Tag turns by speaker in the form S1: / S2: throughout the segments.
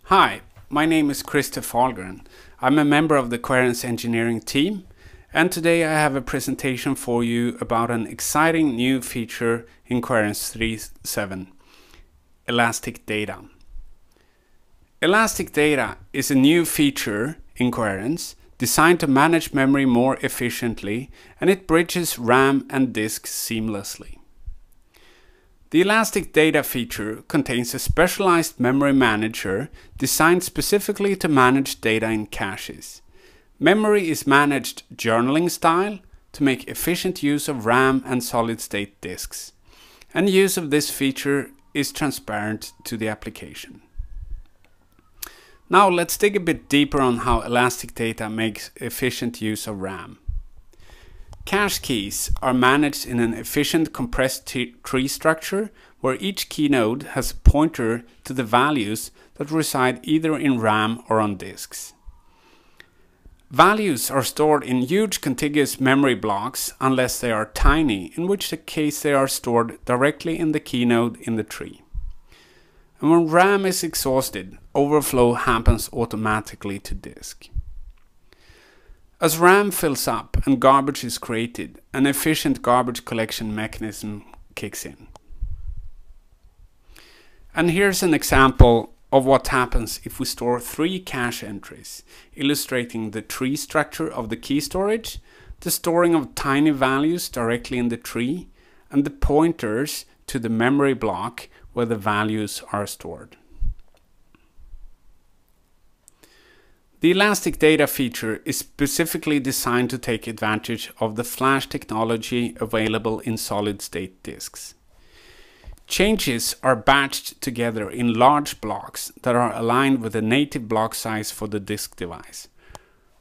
S1: Hi, my name is Christoph Ahlgren. I'm a member of the Coherence engineering team, and today I have a presentation for you about an exciting new feature in Coherence 3.7, elastic data. Elastic data is a new feature in Coherence designed to manage memory more efficiently, and it bridges RAM and disk seamlessly. The elastic data feature contains a specialized memory manager designed specifically to manage data in caches. Memory is managed journaling style to make efficient use of RAM and solid-state disks, and use of this feature is transparent to the application. Now let's dig a bit deeper on how elastic data makes efficient use of RAM. Cache keys are managed in an efficient compressed tree structure where each key node has a pointer to the values that reside either in RAM or on disks. Values are stored in huge contiguous memory blocks unless they are tiny, in which case they are stored directly in the key node in the tree. And when RAM is exhausted, overflow happens automatically to disk. As RAM fills up and garbage is created, an efficient garbage collection mechanism kicks in. And here's an example of what happens if we store 3 cache entries, illustrating the tree structure of the key storage, the storing of tiny values directly in the tree, and the pointers to the memory block where the values are stored. The elastic data feature is specifically designed to take advantage of the flash technology available in solid-state disks. Changes are batched together in large blocks that are aligned with the native block size for the disk device.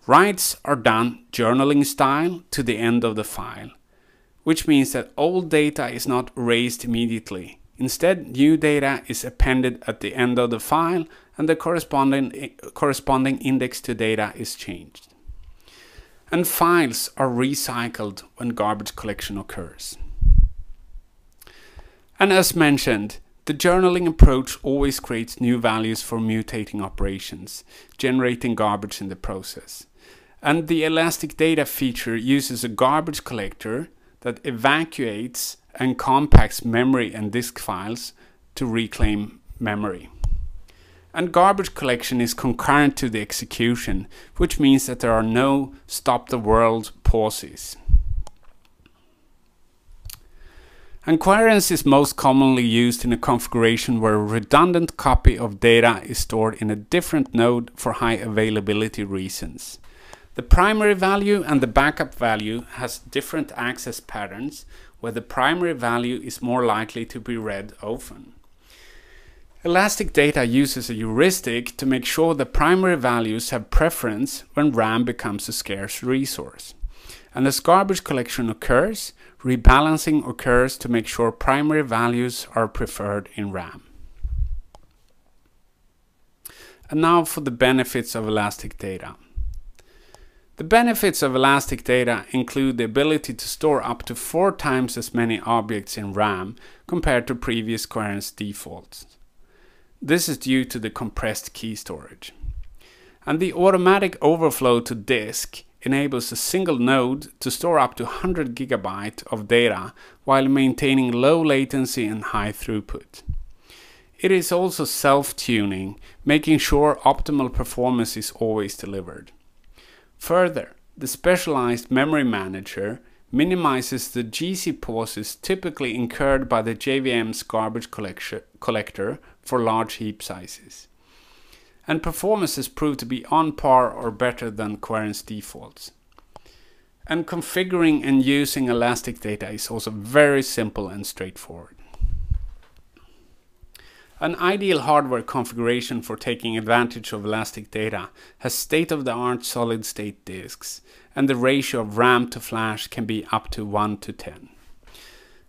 S1: Writes are done journaling style to the end of the file, which means that old data is not erased immediately. Instead, new data is appended at the end of the file and the corresponding index to data is changed. And files are recycled when garbage collection occurs. And as mentioned, the journaling approach always creates new values for mutating operations, generating garbage in the process. And the elastic data feature uses a garbage collector that evacuates and compacts memory and disk files to reclaim memory. And garbage collection is concurrent to the execution, which means that there are no stop the world pauses. And Coherence is most commonly used in a configuration where a redundant copy of data is stored in a different node for high availability reasons. The primary value and the backup value has different access patterns, where the primary value is more likely to be read often. Elastic data uses a heuristic to make sure the primary values have preference when RAM becomes a scarce resource. And as garbage collection occurs, rebalancing occurs to make sure primary values are preferred in RAM. And now for the benefits of elastic data. The benefits of elastic data include the ability to store up to 4 times as many objects in RAM compared to previous Coherence defaults. This is due to the compressed key storage. And the automatic overflow to disk enables a single node to store up to 100 GB of data while maintaining low latency and high throughput. It is also self-tuning, making sure optimal performance is always delivered. Further, the specialized memory manager minimizes the GC pauses typically incurred by the JVM's garbage collector for large heap sizes. And performance has proved to be on par or better than Coherence defaults. And configuring and using elastic data is also very simple and straightforward. An ideal hardware configuration for taking advantage of elastic data has state-of-the-art solid-state disks, and the ratio of RAM to flash can be up to 1 to 10.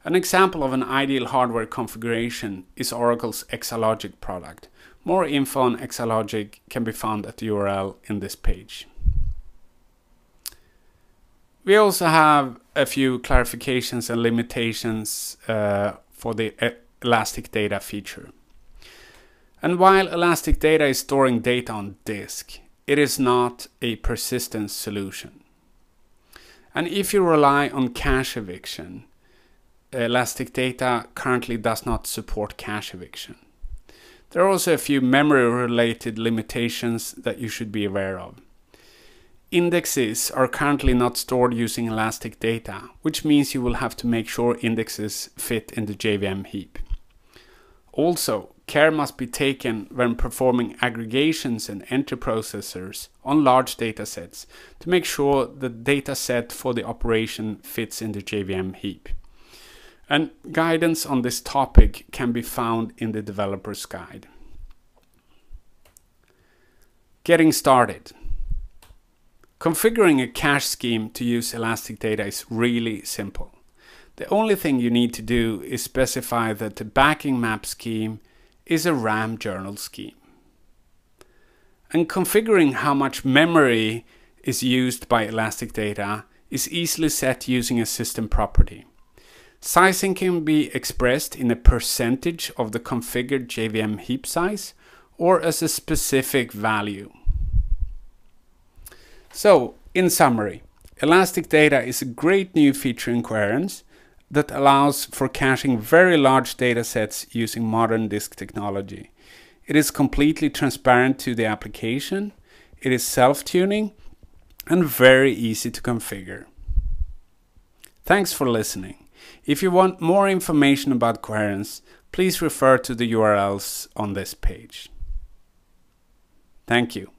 S1: An example of an ideal hardware configuration is Oracle's Exalogic product. More info on Exalogic can be found at the URL in this page. We also have a few clarifications and limitations for the elastic data feature. And while elastic data is storing data on disk, it is not a persistence solution. And if you rely on cache eviction, elastic data currently does not support cache eviction. There are also a few memory-related limitations that you should be aware of. Indexes are currently not stored using elastic data, which means you will have to make sure indexes fit in the JVM heap. Also, care must be taken when performing aggregations and entry processors on large datasets to make sure the dataset for the operation fits in the JVM heap. And guidance on this topic can be found in the developer's guide. Getting started. Configuring a cache scheme to use elastic data is really simple. The only thing you need to do is specify that the backing map scheme is a RAM journal scheme. And configuring how much memory is used by elastic data is easily set using a system property. Sizing can be expressed in a percentage of the configured JVM heap size or as a specific value. So, in summary, elastic data is a great new feature in Coherence that allows for caching very large datasets using modern disk technology. It is completely transparent to the application, it is self-tuning, and very easy to configure. Thanks for listening. If you want more information about Coherence, please refer to the URLs on this page. Thank you.